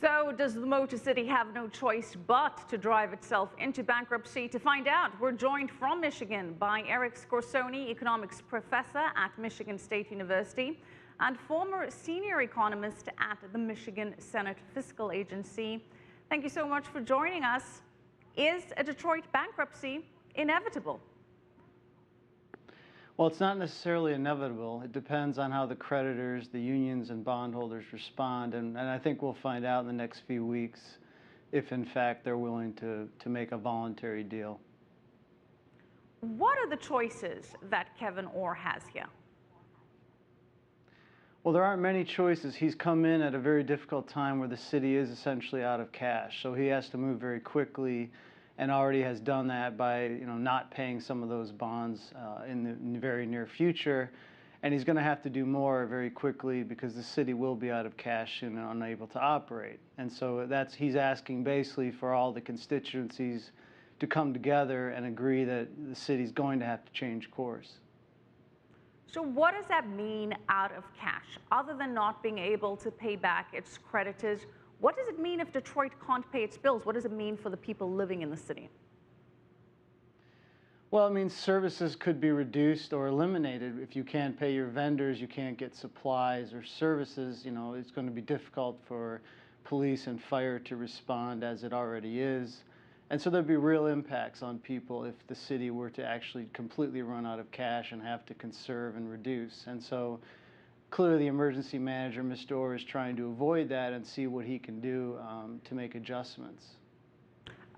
So does the Motor City have no choice but to drive itself into bankruptcy? To find out, we're joined from Michigan by Eric Scorsone, economics professor at Michigan State University and former senior economist at the Michigan Senate Fiscal Agency. Thank you so much for joining us. Is a Detroit bankruptcy inevitable? Well, it's not necessarily inevitable. It depends on how the creditors, the unions, and bondholders respond. And I think we'll find out in the next few weeks if, in fact, they're willing to make a voluntary deal. What are the choices that Kevin Orr has here? Well, there aren't many choices. He's come in at a very difficult time where the city is essentially out of cash. So he has to move very quickly, and already has done that by not paying some of those bonds in the very near future. And he's going to have to do more very quickly because the city will be out of cash and unable to operate. And so he's asking basically for all the constituencies to come together and agree that the city's going to have to change course. So what does that mean out of cash? Other than not being able to pay back its creditors, what does it mean if Detroit can't pay its bills? What does it mean for the people living in the city? Well, it means services could be reduced or eliminated. If you can't pay your vendors, you can't get supplies or services, it's going to be difficult for police and fire to respond as it already is. And so there'd be real impacts on people if the city were to actually completely run out of cash and have to conserve and reduce. And so clearly the emergency manager, Mr. Orr, is trying to avoid that and see what he can do to make adjustments.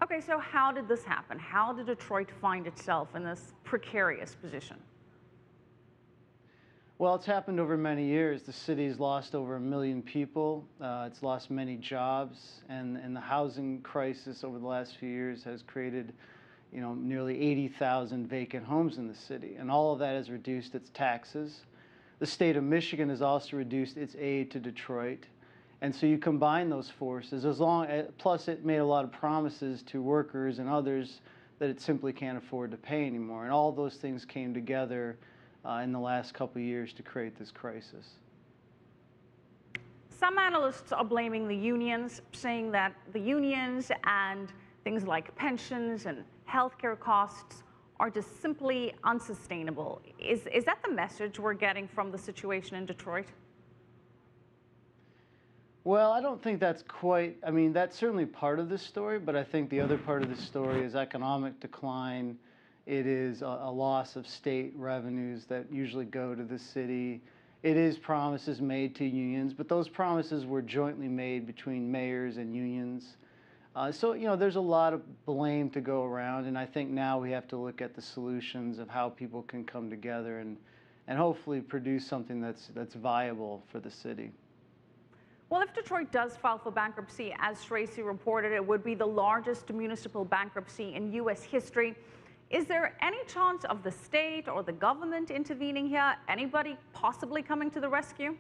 Okay, so how did this happen? How did Detroit find itself in this precarious position? Well, it's happened over many years. The city's lost over 1 million people. It's lost many jobs, and the housing crisis over the last few years has created nearly 80,000 vacant homes in the city, and all of that has reduced its taxes. The state of Michigan has also reduced its aid to Detroit. And so you combine those forces, plus it made a lot of promises to workers and others that it simply can't afford to pay anymore. And all those things came together in the last couple of years to create this crisis. Some analysts are blaming the unions, saying that the unions and things like pensions and healthcare costs are just simply unsustainable. Is that the message we're getting from the situation in Detroit? Well, I don't think that's quite, that's certainly part of this story, but I think the other part of the story is economic decline. It is a loss of state revenues that usually go to the city. It is promises made to unions, but those promises were jointly made between mayors and unions. So there's a lot of blame to go around, and I think now we have to look at the solutions of how people can come together and hopefully produce something that's viable for the city. Well, if Detroit does file for bankruptcy, as Tracy reported, it would be the largest municipal bankruptcy in U.S. history. Is there any chance of the state or the government intervening here? Anybody possibly coming to the rescue?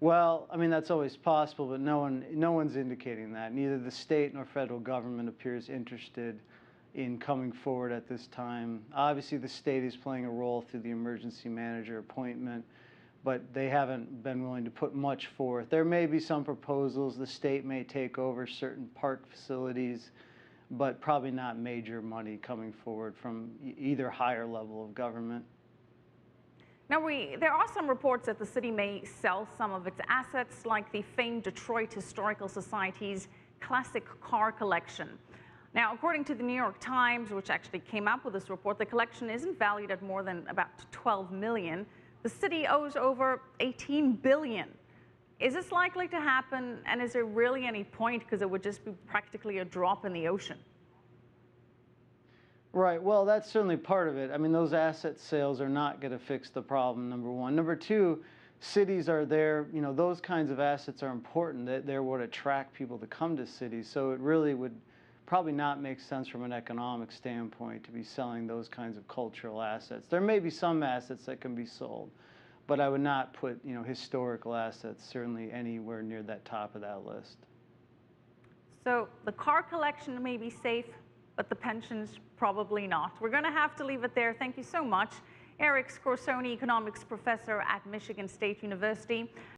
Well, that's always possible, but no one's indicating that. Neither the state nor federal government appears interested in coming forward at this time. Obviously, the state is playing a role through the emergency manager appointment, but they haven't been willing to put much forth. There may be some proposals. The state may take over certain park facilities, but probably not major money coming forward from either higher level of government. Now, there are some reports that the city may sell some of its assets, like the famed Detroit Historical Society's classic car collection. Now, according to the New York Times, which actually came up with this report, the collection isn't valued at more than about $12 million. The city owes over $18 billion. Is this likely to happen, and is there really any point, because it would just be practically a drop in the ocean? Right, well, that's certainly part of it. Those asset sales are not going to fix the problem, number one. Number two, cities are there, those kinds of assets are important. They're what attract people to come to cities, so it really would probably not make sense from an economic standpoint to be selling those kinds of cultural assets. There may be some assets that can be sold, but I would not put historical assets certainly anywhere near that top of that list. So the car collection may be safe, but the pensions probably not. We're going to have to leave it there. Thank you so much, Eric Scorsone, economics professor at Michigan State University.